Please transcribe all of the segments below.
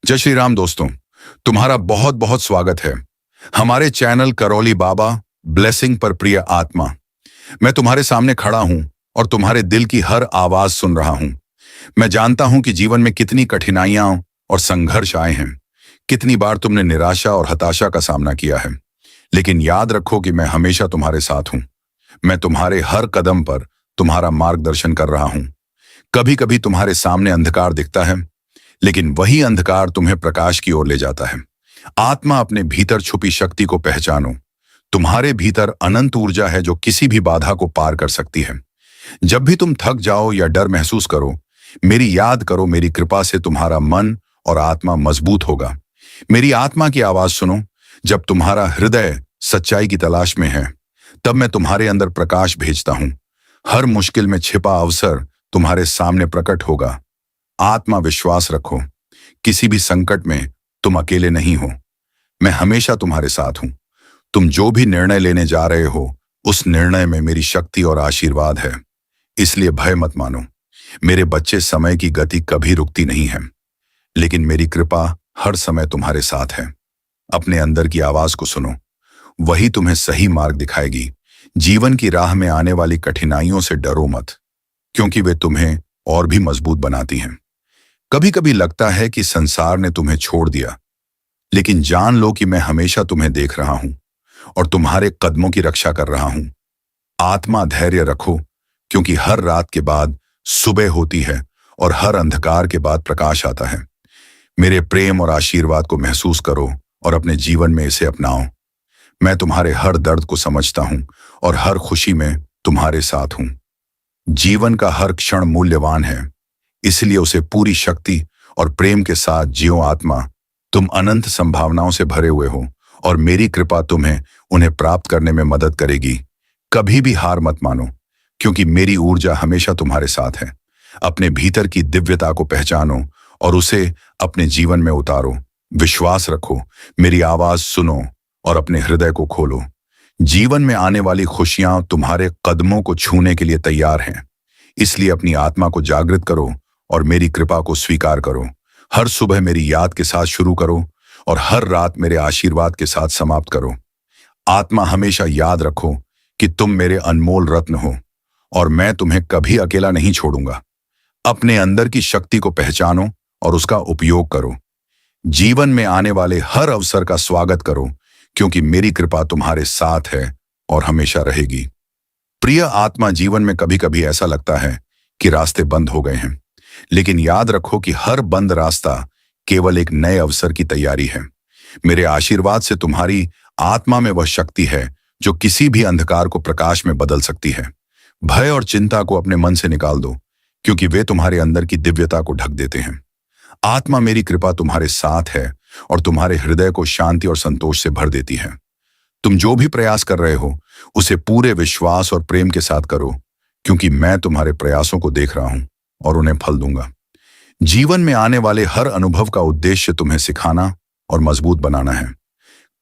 जय श्री राम दोस्तों। तुम्हारा बहुत बहुत स्वागत है हमारे चैनल करौली बाबा ब्लेसिंग पर। प्रिय आत्मा, मैं तुम्हारे सामने खड़ा हूं और तुम्हारे दिल की हर आवाज सुन रहा हूं। मैं जानता हूं कि जीवन में कितनी कठिनाइयां और संघर्ष आए हैं, कितनी बार तुमने निराशा और हताशा का सामना किया है। लेकिन याद रखो कि मैं हमेशा तुम्हारे साथ हूं। मैं तुम्हारे हर कदम पर तुम्हारा मार्गदर्शन कर रहा हूं। कभी कभी तुम्हारे सामने अंधकार दिखता है, लेकिन वही अंधकार तुम्हें प्रकाश की ओर ले जाता है। आत्मा, अपने भीतर छुपी शक्ति को पहचानो। तुम्हारे भीतर अनंत ऊर्जा है जो किसी भी बाधा को पार कर सकती है। जब भी तुम थक जाओ या डर महसूस करो, मेरी याद करो। मेरी कृपा से तुम्हारा मन और आत्मा मजबूत होगा। मेरी आत्मा की आवाज सुनो। जब तुम्हारा हृदय सच्चाई की तलाश में है, तब मैं तुम्हारे अंदर प्रकाश भेजता हूं। हर मुश्किल में छिपा अवसर तुम्हारे सामने प्रकट होगा। आत्मा, विश्वास रखो, किसी भी संकट में तुम अकेले नहीं हो। मैं हमेशा तुम्हारे साथ हूं। तुम जो भी निर्णय लेने जा रहे हो, उस निर्णय में मेरी शक्ति और आशीर्वाद है। इसलिए भय मत मानो। मेरे बच्चे, समय की गति कभी रुकती नहीं है, लेकिन मेरी कृपा हर समय तुम्हारे साथ है। अपने अंदर की आवाज को सुनो, वही तुम्हें सही मार्ग दिखाएगी। जीवन की राह में आने वाली कठिनाइयों से डरो मत, क्योंकि वे तुम्हें और भी मजबूत बनाती हैं। कभी कभी लगता है कि संसार ने तुम्हें छोड़ दिया, लेकिन जान लो कि मैं हमेशा तुम्हें देख रहा हूं और तुम्हारे कदमों की रक्षा कर रहा हूं। आत्मा, धैर्य रखो, क्योंकि हर रात के बाद सुबह होती है और हर अंधकार के बाद प्रकाश आता है। मेरे प्रेम और आशीर्वाद को महसूस करो और अपने जीवन में इसे अपनाओ। मैं तुम्हारे हर दर्द को समझता हूं और हर खुशी में तुम्हारे साथ हूं। जीवन का हर क्षण मूल्यवान है, इसलिए उसे पूरी शक्ति और प्रेम के साथ जियो। आत्मा, तुम अनंत संभावनाओं से भरे हुए हो और मेरी कृपा तुम्हें उन्हें प्राप्त करने में मदद करेगी। कभी भी हार मत मानो, क्योंकि मेरी ऊर्जा हमेशा तुम्हारे साथ है। अपने भीतर की दिव्यता को पहचानो और उसे अपने जीवन में उतारो। विश्वास रखो, मेरी आवाज सुनो और अपने हृदय को खोलो। जीवन में आने वाली खुशियां तुम्हारे कदमों को छूने के लिए तैयार हैं। इसलिए अपनी आत्मा को जागृत करो और मेरी कृपा को स्वीकार करो। हर सुबह मेरी याद के साथ शुरू करो और हर रात मेरे आशीर्वाद के साथ समाप्त करो। आत्मा, हमेशा याद रखो कि तुम मेरे अनमोल रत्न हो और मैं तुम्हें कभी अकेला नहीं छोड़ूंगा। अपने अंदर की शक्ति को पहचानो और उसका उपयोग करो। जीवन में आने वाले हर अवसर का स्वागत करो, क्योंकि मेरी कृपा तुम्हारे साथ है और हमेशा रहेगी। प्रिय आत्मा, जीवन में कभी कभी ऐसा लगता है कि रास्ते बंद हो गए हैं, लेकिन याद रखो कि हर बंद रास्ता केवल एक नए अवसर की तैयारी है। मेरे आशीर्वाद से तुम्हारी आत्मा में वह शक्ति है जो किसी भी अंधकार को प्रकाश में बदल सकती है। भय और चिंता को अपने मन से निकाल दो, क्योंकि वे तुम्हारे अंदर की दिव्यता को ढक देते हैं। आत्मा, मेरी कृपा तुम्हारे साथ है और तुम्हारे हृदय को शांति और संतोष से भर देती है। तुम जो भी प्रयास कर रहे हो, उसे पूरे विश्वास और प्रेम के साथ करो, क्योंकि मैं तुम्हारे प्रयासों को देख रहा हूं और उन्हें फल दूंगा। जीवन में आने वाले हर अनुभव का उद्देश्य तुम्हें सिखाना और मजबूत बनाना है।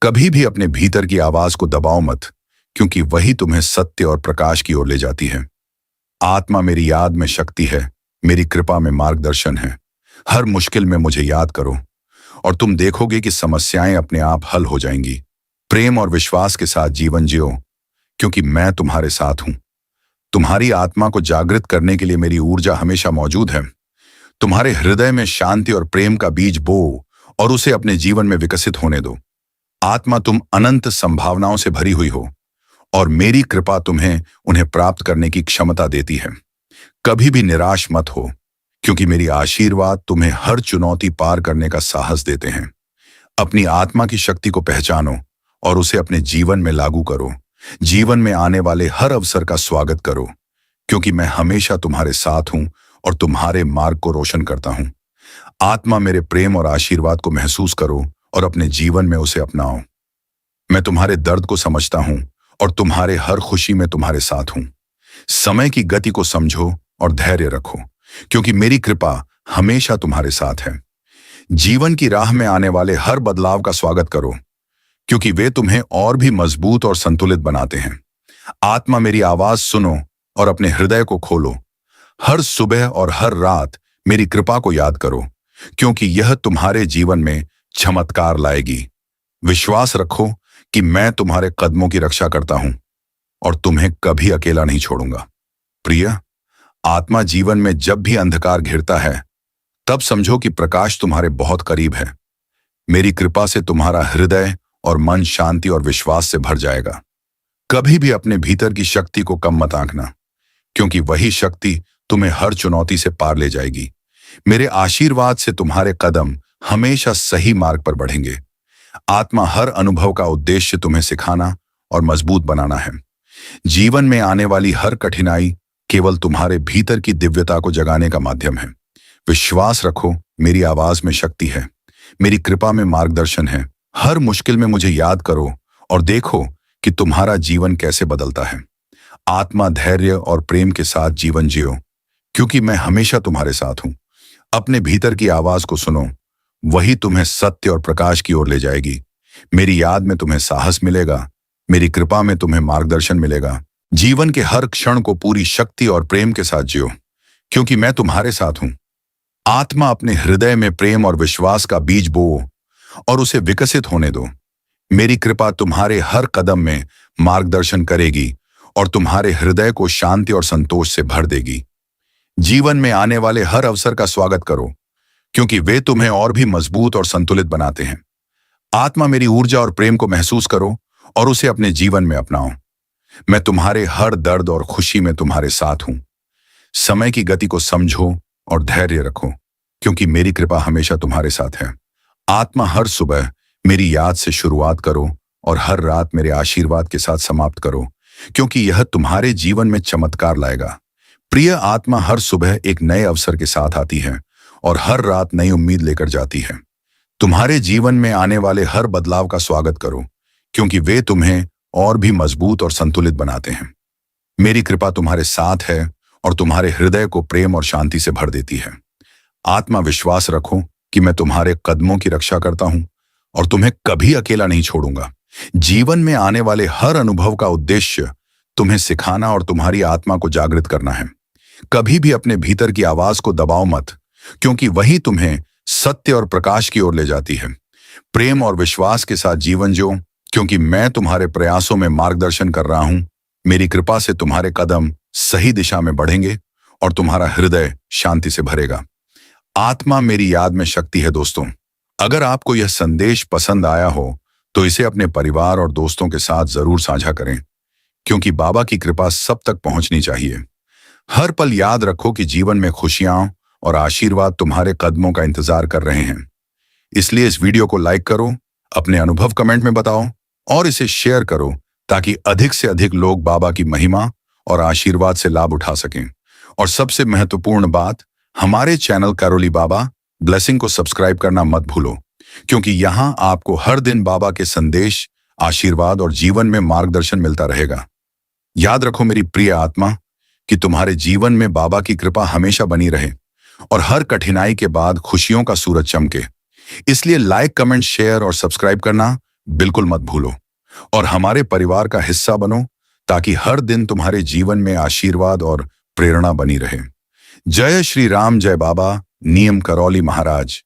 कभी भी अपने भीतर की आवाज को दबाओ मत, क्योंकि वही तुम्हें सत्य और प्रकाश की ओर ले जाती है। आत्मा, मेरी याद में शक्ति है, मेरी कृपा में मार्गदर्शन है। हर मुश्किल में मुझे याद करो और तुम देखोगे कि समस्याएं अपने आप हल हो जाएंगी। प्रेम और विश्वास के साथ जीवन जियो, क्योंकि मैं तुम्हारे साथ हूं। तुम्हारी आत्मा को जागृत करने के लिए मेरी ऊर्जा हमेशा मौजूद है। तुम्हारे हृदय में शांति और प्रेम का बीज बो और उसे अपने जीवन में विकसित होने दो। आत्मा, तुम अनंत संभावनाओं से भरी हुई हो और मेरी कृपा तुम्हें उन्हें प्राप्त करने की क्षमता देती है। कभी भी निराश मत हो, क्योंकि मेरी आशीर्वाद तुम्हें हर चुनौती पार करने का साहस देते हैं। अपनी आत्मा की शक्ति को पहचानो और उसे अपने जीवन में लागू करो। जीवन में आने वाले हर अवसर का स्वागत करो, क्योंकि मैं हमेशा तुम्हारे साथ हूं और तुम्हारे मार्ग को रोशन करता हूं। आत्मा, मेरे प्रेम और आशीर्वाद को महसूस करो और अपने जीवन में उसे अपनाओ। मैं तुम्हारे दर्द को समझता हूं और तुम्हारे हर खुशी में तुम्हारे साथ हूं। समय की गति को समझो और धैर्य रखो, क्योंकि मेरी कृपा हमेशा तुम्हारे साथ है। जीवन की राह में आने वाले हर बदलाव का स्वागत करो, क्योंकि वे तुम्हें और भी मजबूत और संतुलित बनाते हैं। आत्मा, मेरी आवाज सुनो और अपने हृदय को खोलो। हर सुबह और हर रात मेरी कृपा को याद करो, क्योंकि यह तुम्हारे जीवन में चमत्कार लाएगी। विश्वास रखो कि मैं तुम्हारे कदमों की रक्षा करता हूं और तुम्हें कभी अकेला नहीं छोड़ूंगा। प्रिय आत्मा, जीवन में जब भी अंधकार घिरता है, तब समझो कि प्रकाश तुम्हारे बहुत करीब है। मेरी कृपा से तुम्हारा हृदय और मन शांति और विश्वास से भर जाएगा। कभी भी अपने भीतर की शक्ति को कम मत आंकना, क्योंकि वही शक्ति तुम्हें हर चुनौती से पार ले जाएगी। मेरे आशीर्वाद से तुम्हारे कदम हमेशा सही मार्ग पर बढ़ेंगे। आत्मा, हर अनुभव का उद्देश्य तुम्हें सिखाना और मजबूत बनाना है। जीवन में आने वाली हर कठिनाई केवल तुम्हारे भीतर की दिव्यता को जगाने का माध्यम है। विश्वास रखो, मेरी आवाज में शक्ति है, मेरी कृपा में मार्गदर्शन है। हर मुश्किल में मुझे याद करो और देखो कि तुम्हारा जीवन कैसे बदलता है। आत्मा, धैर्य और प्रेम के साथ जीवन जियो, क्योंकि मैं हमेशा तुम्हारे साथ हूं। अपने भीतर की आवाज को सुनो, वही तुम्हें सत्य और प्रकाश की ओर ले जाएगी। मेरी याद में तुम्हें साहस मिलेगा, मेरी कृपा में तुम्हें मार्गदर्शन मिलेगा। जीवन के हर क्षण को पूरी शक्ति और प्रेम के साथ जियो, क्योंकि मैं तुम्हारे साथ हूं। आत्मा, अपने हृदय में प्रेम और विश्वास का बीज बोओ और उसे विकसित होने दो। मेरी कृपा तुम्हारे हर कदम में मार्गदर्शन करेगी और तुम्हारे हृदय को शांति और संतोष से भर देगी। जीवन में आने वाले हर अवसर का स्वागत करो, क्योंकि वे तुम्हें और भी मजबूत और संतुलित बनाते हैं। आत्मा, मेरी ऊर्जा और प्रेम को महसूस करो और उसे अपने जीवन में अपनाओ। मैं तुम्हारे हर दर्द और खुशी में तुम्हारे साथ हूं। समय की गति को समझो और धैर्य रखो, क्योंकि मेरी कृपा हमेशा तुम्हारे साथ है। आत्मा, हर सुबह मेरी याद से शुरुआत करो और हर रात मेरे आशीर्वाद के साथ समाप्त करो, क्योंकि यह तुम्हारे जीवन में चमत्कार लाएगा। प्रिय आत्मा, हर सुबह एक नए अवसर के साथ आती है और हर रात नई उम्मीद लेकर जाती है। तुम्हारे जीवन में आने वाले हर बदलाव का स्वागत करो, क्योंकि वे तुम्हें और भी मजबूत और संतुलित बनाते हैं। मेरी कृपा तुम्हारे साथ है और तुम्हारे हृदय को प्रेम और शांति से भर देती है। आत्मा, विश्वास रखो कि मैं तुम्हारे कदमों की रक्षा करता हूं और तुम्हें कभी अकेला नहीं छोड़ूंगा। जीवन में आने वाले हर अनुभव का उद्देश्य तुम्हें सिखाना और तुम्हारी आत्मा को जागृत करना है। कभी भी अपने भीतर की आवाज को दबाओ मत, क्योंकि वही तुम्हें सत्य और प्रकाश की ओर ले जाती है। प्रेम और विश्वास के साथ जीवन जियो, क्योंकि मैं तुम्हारे प्रयासों में मार्गदर्शन कर रहा हूं। मेरी कृपा से तुम्हारे कदम सही दिशा में बढ़ेंगे और तुम्हारा हृदय शांति से भरेगा। आत्मा, मेरी याद में शक्ति है। दोस्तों, अगर आपको यह संदेश पसंद आया हो तो इसे अपने परिवार और दोस्तों के साथ जरूर साझा करें, क्योंकि बाबा की कृपा सब तक पहुंचनी चाहिए। हर पल याद रखो कि जीवन में खुशियां और आशीर्वाद तुम्हारे कदमों का इंतजार कर रहे हैं। इसलिए इस वीडियो को लाइक करो, अपने अनुभव कमेंट में बताओ और इसे शेयर करो, ताकि अधिक से अधिक लोग बाबा की महिमा और आशीर्वाद से लाभ उठा सकें। और सबसे महत्वपूर्ण बात, हमारे चैनल करोली बाबा ब्लेसिंग को सब्सक्राइब करना मत भूलो, क्योंकि यहाँ आपको हर दिन बाबा के संदेश, आशीर्वाद और जीवन में मार्गदर्शन मिलता रहेगा। याद रखो मेरी प्रिय आत्मा, कि तुम्हारे जीवन में बाबा की कृपा हमेशा बनी रहे और हर कठिनाई के बाद खुशियों का सूरज चमके। इसलिए लाइक, कमेंट, शेयर और सब्सक्राइब करना बिल्कुल मत भूलो और हमारे परिवार का हिस्सा बनो, ताकि हर दिन तुम्हारे जीवन में आशीर्वाद और प्रेरणा बनी रहे। जय श्री राम, जय बाबा, नियम करौली महाराज।